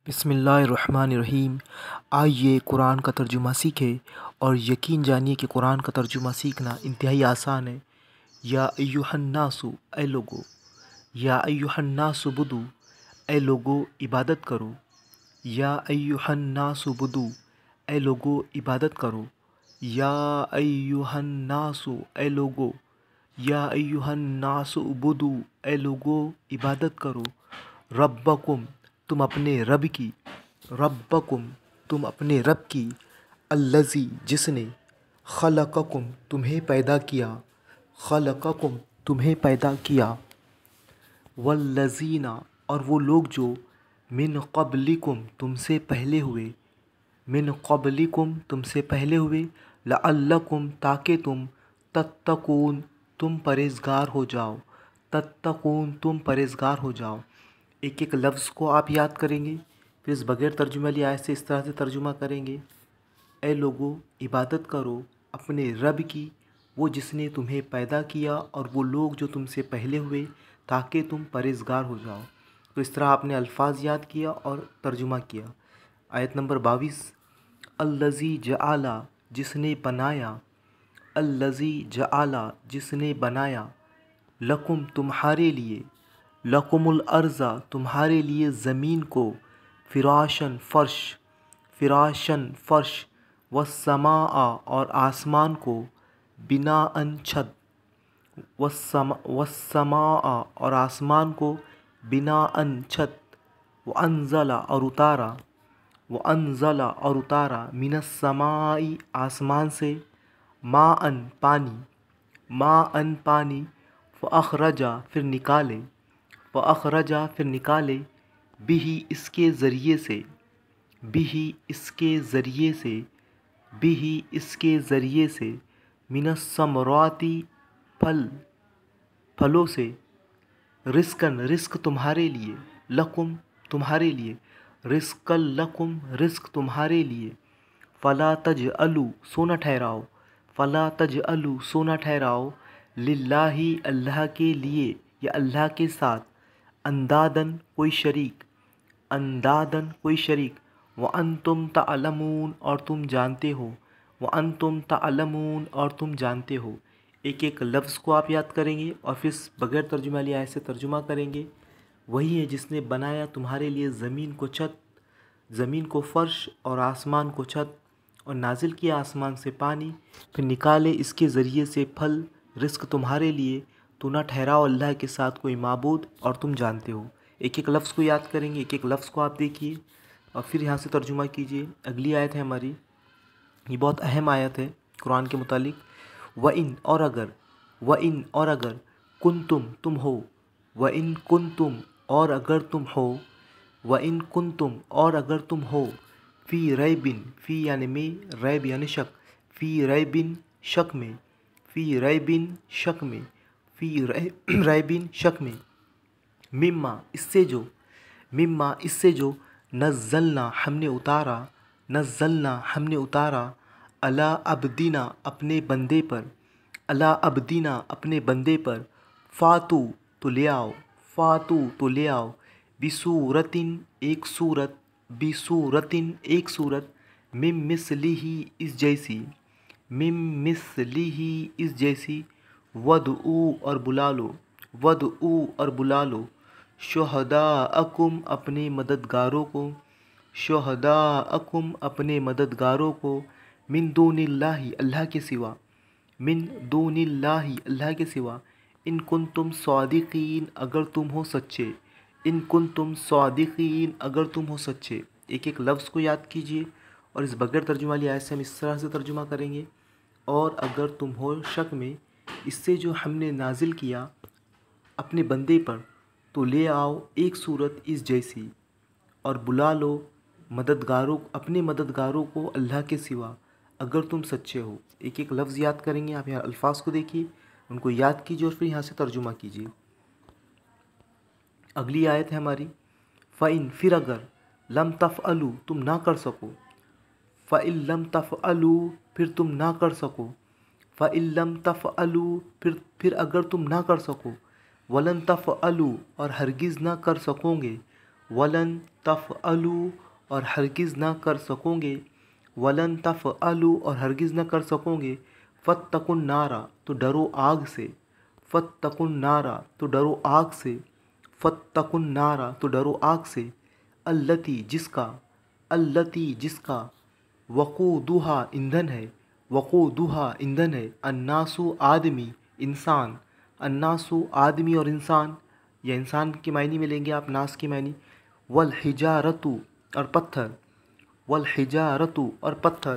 بسم اللہ الرحمن الرحیم۔ آئیے قرآن کا ترجمہ سیکھیں اور یقین جانیے کہ قرآن کا ترجمہ سیکھنا انتہائی آسان ہے۔ یا ایھا الناس، اے لوگو، یا ایھا الناس بدو، اے لوگو عبادت کرو، یا ایھا الناس بدو، اے لوگو عبادت کرو، یا ایھا الناس، اے لوگو، یا ایھا الناس بدو، اے لوگو عبادت کرو، ربکم، تم اپنے رب کی، ربکم، تم اپنے رب کی، الذی، جس نے، خلقکم، تمہیں پیدا کیا، خلقکم، تمہیں پیدا کیا، والذین، اور وہ لوگ جو، من قبلکم، تم سے پہلے ہوئے، من قبلکم، تم سے پہلے ہوئے، لعلکم، تاکہ تم، تتقون، تم پرہیزگار ہو جاؤ، تتقون، تم پرہیزگار ہو جاؤ۔ ایک ایک لفظ کو آپ یاد کریں گے، پھر اس بغیر ترجمہ والی آیت سے اس طرح سے ترجمہ کریں گے۔ اے لوگو عبادت کرو اپنے رب کی، وہ جس نے تمہیں پیدا کیا، اور وہ لوگ جو تم سے پہلے ہوئے، تاکہ تم پرہیزگار ہو جاؤ۔ تو اس طرح آپ نے الفاظ یاد کیا اور ترجمہ کیا۔ آیت نمبر 22، الذی جعل، جس نے بنایا، الذی جعل، جس نے بنایا، لکم، تمہارے لیے، لکم الارض، تمہارے لیے زمین کو، فراشن، فرش، فراشن، فرش، والسماء، اور آسمان کو، بناءً، چھت، والسماء، اور آسمان کو، بناءً، چھت، وانزل، اور اتارا، وانزل، اور اتارا، من السماء، آسمان سے، ماءً، پانی، ماءً، پانی، فاخرج، پھر نکالے، فاخرج، پھر نکالے، بہ، اس کے ذریعے سے، بہ، اس کے ذریعے سے، بہ، اس کے ذریعے سے، من الثمرات، پھل، پھلوں سے، رزقاً، رزق تمہارے لیے، لکم، تمہارے لیے، رزقاً لکم، رزق تمہارے لیے، فلا تجعلوا، سو نہ ٹھہراؤ، فلا تجعلوا، سو نہ ٹھہراؤ، للہ، اللہ کے لیے یا اللہ کے ساتھ، انداداً، کوئی شریک، انداداً، کوئی شریک، وانتم تعلمون، اور تم جانتے ہو، وانتم تعلمون، اور تم جانتے ہو۔ ایک ایک لفظ کو آپ یاد کریں گے اور پھر بغیر ترجمہ والی آیت سے ترجمہ کریں گے۔ وہی ہے جس نے بنایا تمہارے لیے زمین کو چھت، زمین کو فرش، اور آسمان کو چھت، اور نازل کیا آسمان سے پانی، پھر نکالے اس کے ذریعے سے پھل، رزق تمہارے لیے، تو نہ ٹھہراؤ اللہ کے ساتھ کوئی معبود، اور تم جانتے ہو۔ ایک ایک لفظ کو یاد کریں گے، ایک ایک لفظ کو آپ دیکھیے اور پھر یہاں سے ترجمہ کیجیے۔ اگلی آیت ہے ہماری، یہ بہت اہم آیت ہے قرآن کے متعلق۔ وَإِن، اور اگر، وَإِن، اور اگر، کنتم، تم ہو، وَإِن کنتم، اور اگر تم ہو، وَإِن کنتم، اور اگر تم ہو، فی ریبن، فی یعنی میں، ریب یعنی شک، فی ریبن، شک میں، فی ریبن، شک میں، فی ریبن، شک میں، مما، اس سے جو، مما، اس سے جو، نزلنا، ہم نے اتارا، نزلنا، ہم نے اتارا، علی عبدنا، اپنے بندے پر، علی عبدنا، اپنے بندے پر، فاتو، تو لے آؤ، فاتو، تو لے آؤ، بصورتن، ایک صورت، بصورتن، ایک صورت، من مثلہ، اس جیسی، من مثلہ، اس جیسی، ودعو، اور بلا لو، ودعو، اور بلا لو، شہداءکم، اپنے مددگاروں کو، شہداءکم، اپنے مددگاروں کو، من دون اللہ، اللہ کے سوا، من دون اللہ، اللہ کے سوا، ان کنتم صادقین، اگر تم ہو سچے، ان کنتم صادقین، اگر تم ہو سچے۔ ایک ایک لفظ کو یاد کیجیے اور اس بغیر ترجمہ والی آیت سے ہم اس طرح سے ترجمہ کریں گے۔ اور اگر تم ہو شک میں، اس سے جو ہم نے نازل کیا اپنے بندے پر، تو لے آؤ ایک صورت اس جیسی، اور بلا لو مددگاروں، اپنے مددگاروں کو اللہ کے سوا، اگر تم سچے ہو۔ ایک ایک لفظ یاد کریں گے، آپ یہاں الفاظ کو دیکھیے، ان کو یاد کیجیے اور پھر یہاں سے ترجمہ کیجیے۔ اگلی آیت ہے ہماری، فَإِن، پھر اگر، لم تفعلوا، تم نہ کر سکو، فَإِن لم تفعلوا، پھر تم نہ کر سکو، فَإِن لم تفعلوا، پھر اگر تم نہ کر سکو، وَلَن تفعلوا، اور ہرگز نہ کر سکو گے، ولن تفعلوا اور ہرگز نہ کر سکو گے، ولن تفعلوا اور ہرگز نہ کر سکو گے، فاتقوا النار تو ڈرو آگ سے، فاتقوا النار تو ڈرو آگ سے، فاتقوا النار تو ڈرو آگ سے، التی جس کا وقودھا ایندھن ہے، وقودھا ایندھن ہے، الناس آدمی انسان، الناس آدمی اور انسان، یا انسان کے معنی میں لیں گے آپ، ناس کے معنی، والحجارت اور پتھر، والحجارت اور پتھر،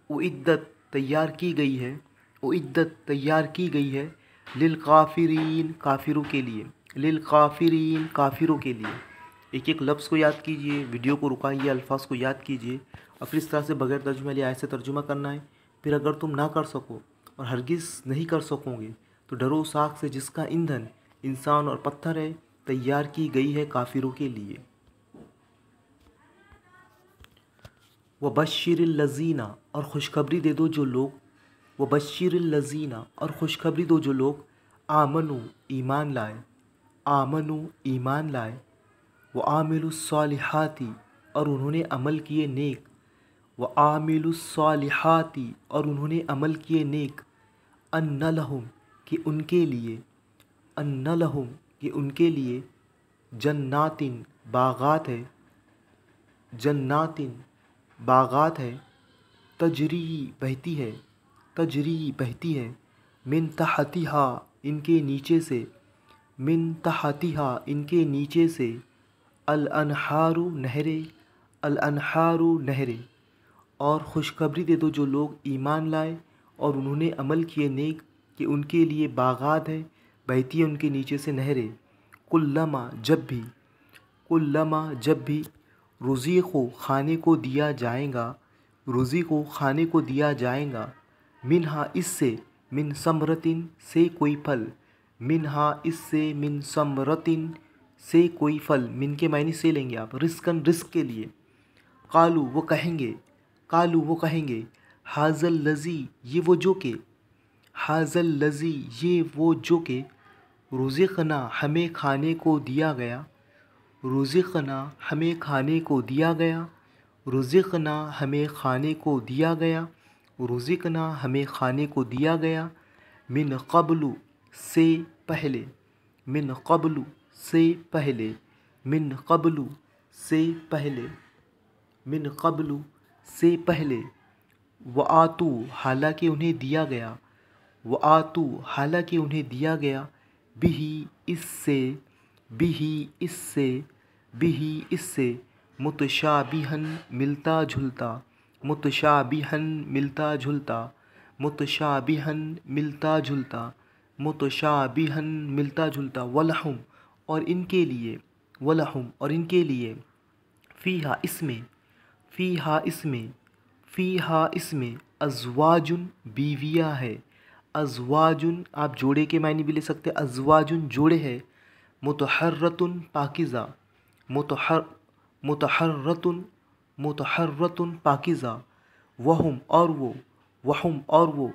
اعدت تیار کی گئی ہے، اعدت تیار کی گئی ہے، للکافرین کافروں کے لیے، للکافرین کافروں کے لیے۔ ایک ایک لفظ کو یاد کیجئے، ویڈیو کو رکائیے، الفاظ کو یاد کیجئے اور پھر اس طرح سے بغیر ترجمے والی آیت سے ترجمہ کرنا ہے۔ پھر اگر تم نہ کر سکو اور ہرگز نہیں کر سکو گے تو ڈرو اس آگ سے جس کا ایندھن انسان اور پتھر ہے، تیار کی گئی ہے کافروں کے لیے۔ وبشر الذین اور خوشخبری دے دو جو لوگ، وبشر الذین اور خوشخبری دو جو لوگ، آمنو ایمان لائے، آمنو ایمان لائے، وعاملوا الصالحات اور انہوں نے عمل کیے نیک، وعاملوا الصالحات اور انہوں نے عمل کیے نیک، ان لہم کہ ان کے لیے، ان لہم کہ ان کے لیے، جنات باغات ہے، جنات باغات ہے، تجری بہتی ہے، تجری بہتی ہے، من تحتہا ان کے نیچے سے، من تحتہا ان کے نیچے سے، الانہار نہریں، الانہار نہریں، اور خوشخبری دے دو جو لوگ ایمان لائے اور انہوں نے عمل کیے نیک کہ ان کے لیے باغات ہیں، بہتی ہیں ان کے نیچے سے نہریں، کلما جب بھی، کلما جب بھی، رزقوا کھانے کو دیا جائے گا، رزقوا کھانے کو دیا جائے گا، منہا اس سے، من ثمرۃ سے کوئی پھل، منہا اس سے، من ثمرۃ سے کوئی پھل، من کے معنی سے لیں گے آپ، رزقاً رزق کے لیے، قالوا وہ کہیں گے، قالوا وہ کہیں گے، ھذا الذی یہ وہ جو کہ، ھذا الذی یہ وہ جو کہ، رزقنا ہمیں کھانے کو دیا گیا، رزقنا ہمیں کھانے کو دیا گیا، رزقنا ہمیں کھانے کو دیا گیا، رزقنا ہمیں کھانے کو دیا گیا، من قبل سے پہلے، من قبل سے پہلے، من قبل سے پہلے، من قبل سے پہلے، وآتوا حالانکہ انہیں دیا گیا، وآتوا حالانکہ انہیں دیا گیا، بہی اس سے، بہی اس سے، بہی اس سے، متشابہاً ملتا جھلتا، متشابہاً ملتا جھلتا، متشابہاً ملتا جھلتا، متشابہاً ملتا جھلتا، ولہم اور ان کے لیے، ولہم اور ان کے لیے، فیہا اس میں، فیہا اس میں، فیہا اس میں، ازواجن بیویاں ہے، ازواجن آپ جوڑے کے معنی بھی لے سکتے ہیں، ازواجن جوڑے ہے، مطہرۃ پاکیزہ، مطہرۃ، مطہرۃ پاکیزہ، وہم اور وہ، وہم اور وہ،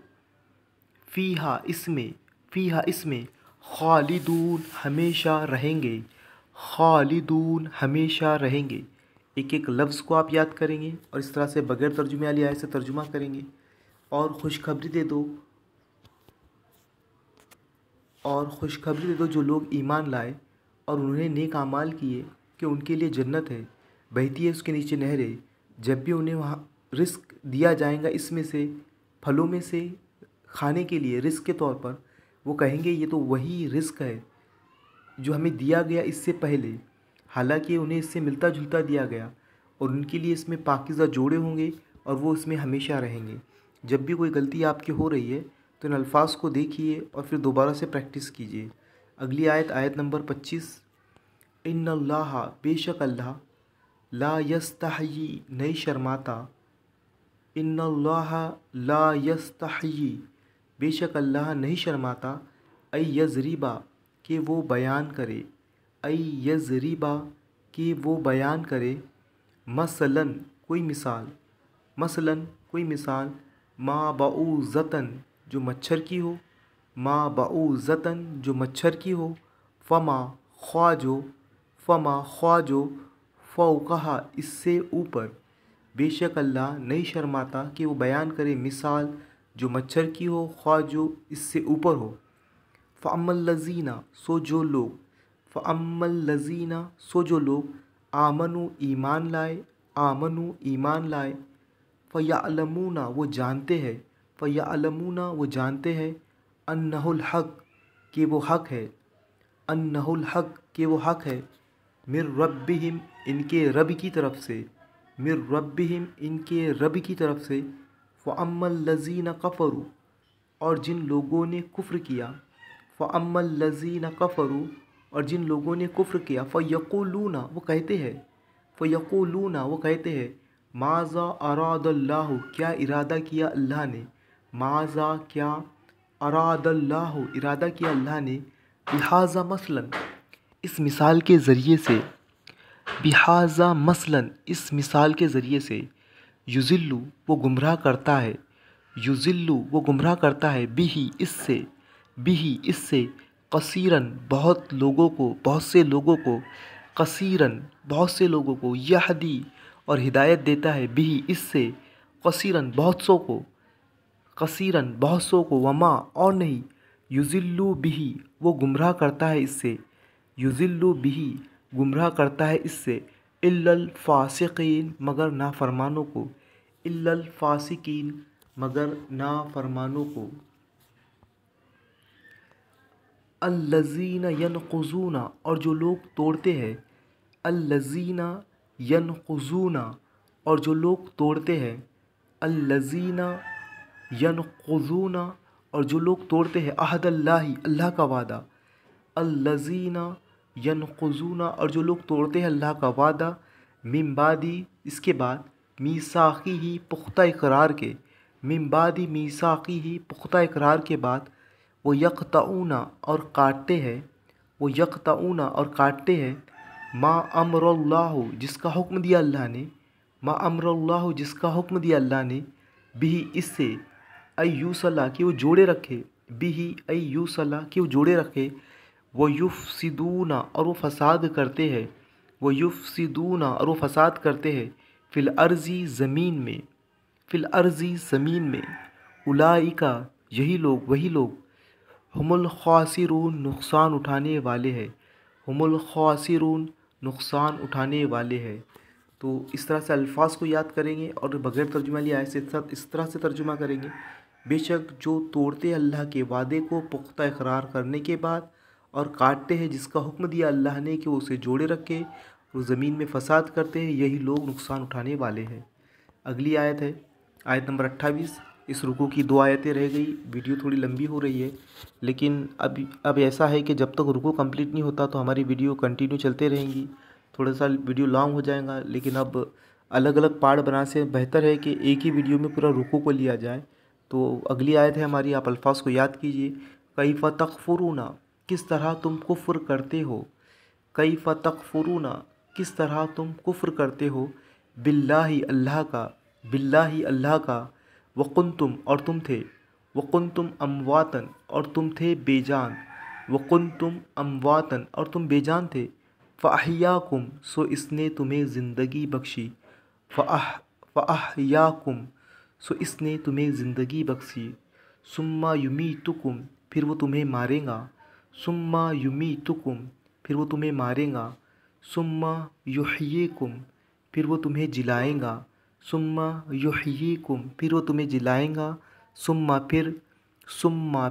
فیہا اس میں، فیہا اس میں، خالدون ہمیشہ رہیں گے، خالدون ہمیشہ رہیں گے۔ ایک ایک لفظ کو آپ یاد کریں گے اور اس طرح سے بغیر ترجمے والی آیت سے ترجمہ کریں گے، اور خوشخبری دے دو، اور خوشخبری دے دو جو لوگ ایمان لائے اور انہوں نے نیک اعمال کیے کہ ان کے لیے جنت ہے، بہتی ہے اس کے نیچے نہریں، جب بھی انہیں وہاں رزق دیا جائے گا اس میں سے، پھلوں میں سے کھانے کے لیے رزق کے طور پر، وہ کہیں گے یہ تو وہی رزق ہے جو ہمیں دیا گیا اس سے پہلے، حالانکہ انہیں اس سے ملتا جلتا دیا گیا، اور ان کے لیے اس میں پاکیزہ جوڑے ہوں گے اور وہ اس میں ہمیشہ رہیں گے۔ جب بھی کوئی غلطی آپ کی ہو رہی ہے تو ان الفاظ کو دیکھیے اور پھر دوبارہ سے پریکٹس کیجیے۔ اگلی آیت، آیت نمبر 25، ان اللہ بے شک اللہ، لا یستحیی نہیں شرماتا، ان اللہ لا یستحیی بے شک اللہ نہیں شرماتا، ای یضربا کہ وہ بیان کرے، ای یضربا کہ وہ بیان کرے، مثلاً کوئی مثال، مثلاً کوئی مثال، ما بعوضۃ جو مچھر کی ہو، ما بعوضۃ جو مچھر کی ہو، فما خواہ جو، فما خواہ جو، फ़ौक़हा इस से ऊपर, बेशक अल्लाह नहीं शर्माता कि वो बयान करे मिसाल जो मच्छर की हो ख्वाह जो इससे ऊपर हो। फ़अम्मल लज़ीना सो जो लोग, फ़अम्मल लज़ीना सो जो लोग आमनु ईमान लाए, आमनु ईमान लाए, फ़यअलमूना वो जानते हैं, फ़यअलमूना वो जानते हैं, अन्नहुल हक़ कि वो हक़ है, अन्नहुल हक़ कि वो हक़ है, मिर रब्बिहिम इनके रब की तरफ से, मिर रब्बिहिम इनके रब की तरफ से। फ़अम्मल लज़ीना कफ़रू और जिन लोगों ने कुफ्र किया, फ़अम्मल लज़ीना कफ़रू और जिन लोगों ने कुफ्र किया, फ़यक़ूलूना वो कहते हैं, फ़यक़ूलूना वो कहते हैं, माज़ा अरादल्लाहु क्या इरादा किया अल्लाह ने, माज़ा क्या अरादल्लाहु इरादा किया अल्लाह ने, बिहाज़ा मसलन इस मिसाल के ज़रिए से, बिहाज़ा मसलन इस मिसाल के ज़रिए से, युज़िल्लु वो गुमराह करता है, युज़िल्लु वो गुमराह करता है, बिही इससे, बिही इससे, कसीरन बहुत लोगों को, बहुत से लोगों को, कसीरन बहुत से लोगों को, यहदी और हिदायत देता है, बिही इससे, कसीरन बहुत सौ को, कसीरन बहुत सौ को, वमा और नहीं, युज़िल्लु बिही वो गुमराह करता है इससे, युज़िल्लु बिही गुमराह करता है इससे, इल्लल फ़ासिक़ीन मगर नाफरमानों को, इल्लल फ़ासिक़ीन मगर नाफरमानों को। अल्लज़ीना यनक़ुज़ूना और जो लोग तोड़ते हैं, अल्लज़ीना यनक़ुज़ूना और जो लोग तोड़ते हैं, अल्लज़ीना यनक़ुज़ूना और जो लोग तोड़ते हैं, अहदल्लाहि अल्लाह का वादा, अल्लज़ीना यनक़ुज़ूना और जो लोग तोड़ते हैं अल्लाह का वादा, मिन बादी इसके बाद, मीसाक़ी ही पुख्ता इक़रार के, मिन बादी मीसाक़ी ही पुख्ता इक़रार के बाद, वो यक़तऊना और काटते हैं, वो यक़तऊना और काटते हैं, मा अमरुल्लाहु जिसका हुक्म दिया अल्लाह ने, मा अमरुल्लाहु जिसका हुक्म दिया अल्लाह ने, बिही इससे, अय्यूसला कि वो जोड़े रखे, बिही अय्यूसला कि वो जोड़े रखे, वो युफ़सिदूना और वो फ़साद करते हैं, वो युफ़सिदूना और वो फ़साद करते हैं, फ़िल अर्ज़ी ज़मीन में, फ़िल अर्ज़ी ज़मीन में, उलाइका यही लोग वही लोग, हुमुल ख़ासिरून नुकसान उठाने वाले हैं, हुमुल ख़ासिरून नुकसान उठाने वाले हैं। तो इस तरह से अल्फाज को याद करेंगे और बग़ैर तर्जुमा लिए आयत से इस तरह से तर्जुमा करेंगे, बेशक जो तोड़ते अल्लाह के वादे को पुख्ता इक़रार करने के बाद और काटते हैं जिसका हुक्म दिया अल्लाह ने कि वो उसे जोड़े रखे, वो ज़मीन में फ़साद करते हैं, यही लोग नुकसान उठाने वाले हैं। अगली आयत है आयत नंबर 28। इस रुकू की 2 आयतें रह गई, वीडियो थोड़ी लंबी हो रही है, लेकिन अब ऐसा है कि जब तक रुकू कंप्लीट नहीं होता तो हमारी वीडियो कंटिन्यू चलते रहेंगी। थोड़ा सा वीडियो लॉन्ग हो जाएगा, लेकिन अब अलग अलग पार्ट बनाने से बेहतर है कि एक ही वीडियो में पूरा रुकू को लिया जाए। तो अगली आयत है हमारी, आप अल्फाज को याद कीजिए। कैफ़ तकफ़ुरूना किस तरह तुम कुफ्र करते हो, कैफ़ तकफ़ुरूना किस तरह तुम कुफ्र करते हो, बिल्लाहि अल्लाह का, बिल्लाहि अल्लाह का, वकुंतुम और तुम थे, वकुंतुम अमवातन और तुम थे बेजान, वकुंतुम अमवातन और तुम बेजान थे, फ़अहयाकुम सो इसने तुम्हें ज़िंदगी बख्शी, फ़अहयाकुम सो इसने तुम्हें ज़िंदगी बख्शी, सुम्मा युमीतुकुम फिर वो तुम्हें मारेगा, सुम्मा युमीतुकुम फिर वो तुम्हें मारेगा, सुम्मा युहयीकुम फिर वो तुम्हें जिलाएगा, सुम्मा युहयीकुम फिर वो तुम्हें जिलाएगा, सुम्मा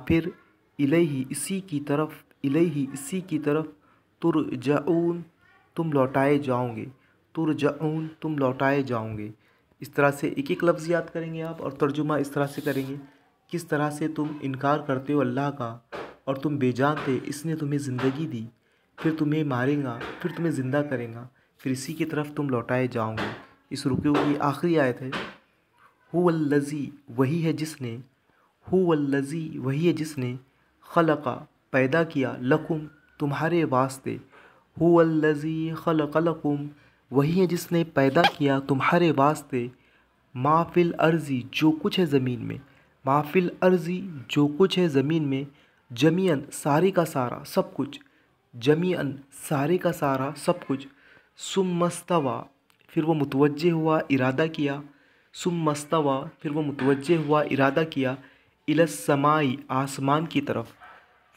फिर इलैहि इसी की तरफ, इलैहि इसी की तरफ, तुरजऊन तुम लौटाए जाओगे, तुरजऊन तुम लौटाए जाओगे। इस तरह से एक एक लफ्ज़ याद करेंगे आप और तर्जुमा इस तरह से करेंगे, किस तरह से तुम इनकार करते हो अल्लाह का और तुम बेजान थे, इसने तुम्हें ज़िंदगी दी, फिर तुम्हें मारेगा, फिर तुम्हें ज़िंदा करेगा, फिर इसी की तरफ तुम लौटाए जाओगे। इस रुकू की आखिरी आयत है, हुवल्लज़ी वही है जिसने, हुवल्लज़ी वही है जिसने, खलक़ा पैदा किया, लकुम तुम्हारे वास्ते, हुवल्लज़ी खलक़ लकुम वही है जिसने पैदा किया तुम्हारे वास्ते, माफ़िल अर्ज़ी जो कुछ है ज़मीन में, माफ़िल अर्ज़ी जो कुछ है ज़मीन में, जमीअन सारे का सारा सब कुछ, जमीअन सारे का सारा सब कुछ, सुम्मस्तवा, फिर वो मुतवज्जे हुआ, इरादा किया, सुम्मस्तवा, फिर वो मुतवज्जे हुआ, इरादा किया, इलस समाई, आसमान की तरफ,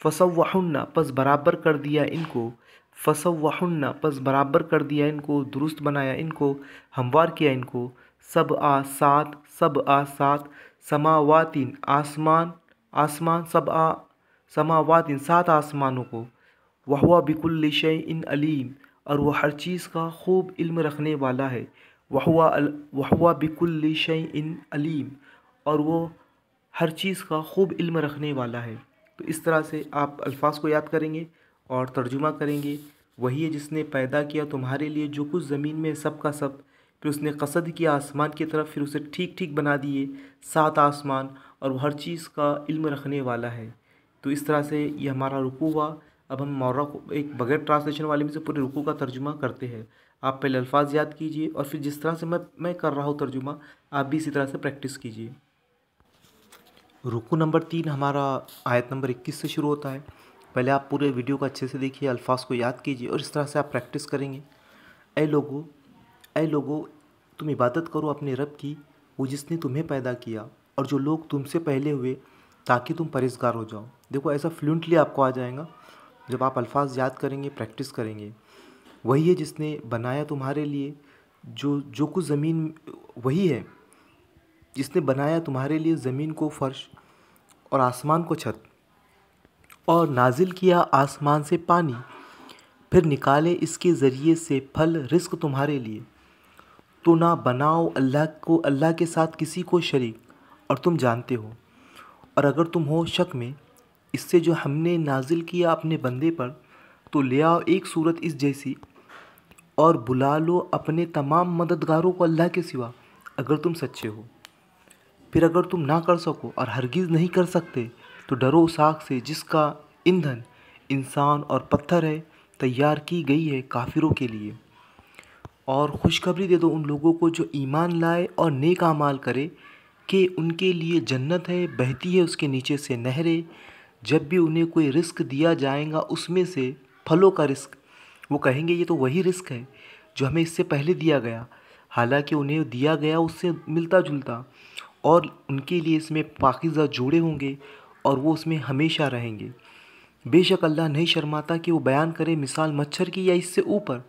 फसव्वहुन्ना, पस बराबर कर दिया इनको, फसव्वहुन्ना, पस बराबर कर दिया इनको, दुरुस्त बनाया इनको, हमवार किया इनको, सब आ सात, सब आ सात, समावातिन, आसमान, आसमान, सब आ समावातिन, सात आसमानों को, वहुवा बिकुल्लि शैइन अलीम, और वो हर चीज़ का खूब इल्म रखने वाला है, वहुवा बिकुल्लि शैइन अलीम, और वो हर चीज़ का खूब इल्म रखने वाला है। तो इस तरह से आप अल्फाज को याद करेंगे और तर्जुमा करेंगे। वही है जिसने पैदा किया तुम्हारे लिए जो कुछ ज़मीन में सब का सब, फिर उसने कसद किया आसमान की तरफ, फिर उसे ठीक ठीक बना दिए सात आसमान, और वो हर चीज़ का इल्म रखने वाला है। तो इस तरह से ये हमारा रुकू हुआ। अब हम मौरा को एक बगैर ट्रांसलेशन वाले में से पूरे रुकू का तर्जुमा करते हैं। आप पहले अल्फाज याद कीजिए और फिर जिस तरह से मैं कर रहा हूँ तर्जुमा, आप भी इसी तरह से प्रैक्टिस कीजिए। रुकू नंबर 3 हमारा आयत नंबर 21 से शुरू होता है। पहले आप पूरे वीडियो को अच्छे से देखिए, अल्फाज को याद कीजिए और इस तरह से आप प्रैक्टिस करेंगे। ऐ लोगो, तुम इबादत करो अपने रब की, वो जिसने तुम्हें पैदा किया और जो लोग तुमसे पहले हुए, ताकि तुम परहेज़गार हो जाओ। देखो ऐसा फ्लुएंटली आपको आ जाएगा जब आप अल्फाज याद करेंगे, प्रैक्टिस करेंगे। वही है जिसने बनाया तुम्हारे लिए जो कुछ ज़मीन, वही है जिसने बनाया तुम्हारे लिए ज़मीन को फ़र्श और आसमान को छत, और नाजिल किया आसमान से पानी, फिर निकाले इसके ज़रिए से फल रिज़्क़ तुम्हारे लिए। तो ना बनाओ अल्लाह के साथ किसी को शरीक, और तुम जानते हो। और अगर तुम हो शक में इससे जो हमने नाजिल किया अपने बंदे पर, तो ले आओ एक सूरत इस जैसी और बुला लो अपने तमाम मददगारों को अल्लाह के सिवा, अगर तुम सच्चे हो। फिर अगर तुम ना कर सको और हरगिज़ नहीं कर सकते, तो डरो उस आग से जिसका ईंधन इंसान और पत्थर है, तैयार की गई है काफिरों के लिए। और खुशखबरी दे दो उन लोगों को जो ईमान लाए और नेक आमाल करे, कि उनके लिए जन्नत है, बहती है उसके नीचे से नहरें। जब भी उन्हें कोई रिस्क दिया जाएगा उसमें से फलों का रिस्क, वो कहेंगे ये तो वही रिस्क है जो हमें इससे पहले दिया गया, हालांकि उन्हें दिया गया उससे मिलता जुलता, और उनके लिए इसमें पाकीज़ा जोड़े होंगे और वो उसमें हमेशा रहेंगे। बेशक अल्लाह नहीं शर्माता कि वो बयान करे मिसाल मच्छर की या इससे ऊपर।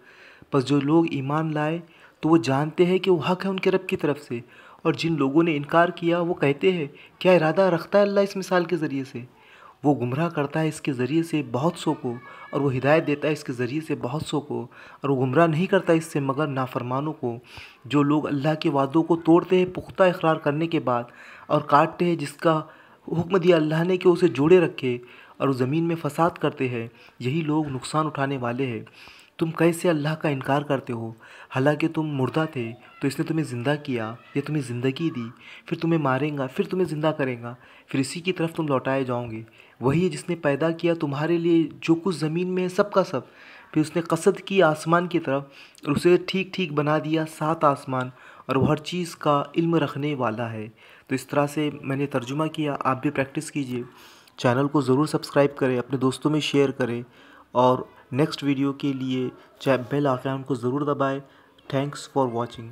बस जो लोग ईमान लाए तो वो जानते हैं कि वो हक़ है उनके रब की तरफ से, और जिन लोगों ने इनकार किया वो कहते हैं क्या इरादा रखता है अल्लाह इस मिसाल के ज़रिए से। वो गुमराह करता है इसके ज़रिए से बहुत सौ को, और वो हिदायत देता है इसके ज़रिए से बहुत सौ को, और वो गुमराह नहीं करता इससे मगर नाफरमानों को। जो लोग अल्लाह के वादों को तोड़ते हैं पुख्ता इकरार करने के बाद, और काटते हैं जिसका हुक्म दिया अल्लाह ने कि उसे जोड़े रखे, और ज़मीन में फसाद करते हैं, यही लोग नुकसान उठाने वाले हैं। तुम कैसे अल्लाह का इनकार करते हो, हालांकि तुम मुर्दा थे तो इसने तुम्हें ज़िंदा किया, या तुम्हें ज़िंदगी दी, फिर तुम्हें मारेगा, फिर तुम्हें ज़िंदा करेगा, फिर इसी की तरफ तुम लौटाए जाओगे। वही है जिसने पैदा किया तुम्हारे लिए जो कुछ ज़मीन में है सब का सब, फिर उसने कसद की आसमान की तरफ और उसे ठीक ठीक बना दिया सात आसमान, और वो हर चीज़ का इल्म रखने वाला है। तो इस तरह से मैंने तर्जुमा किया, आप भी प्रैक्टिस कीजिए। चैनल को ज़रूर सब्सक्राइब करें, अपने दोस्तों में शेयर करें, और नेक्स्ट वीडियो के लिए चाहे बेल आइकन को ज़रूर दबाएं। Thanks for watching.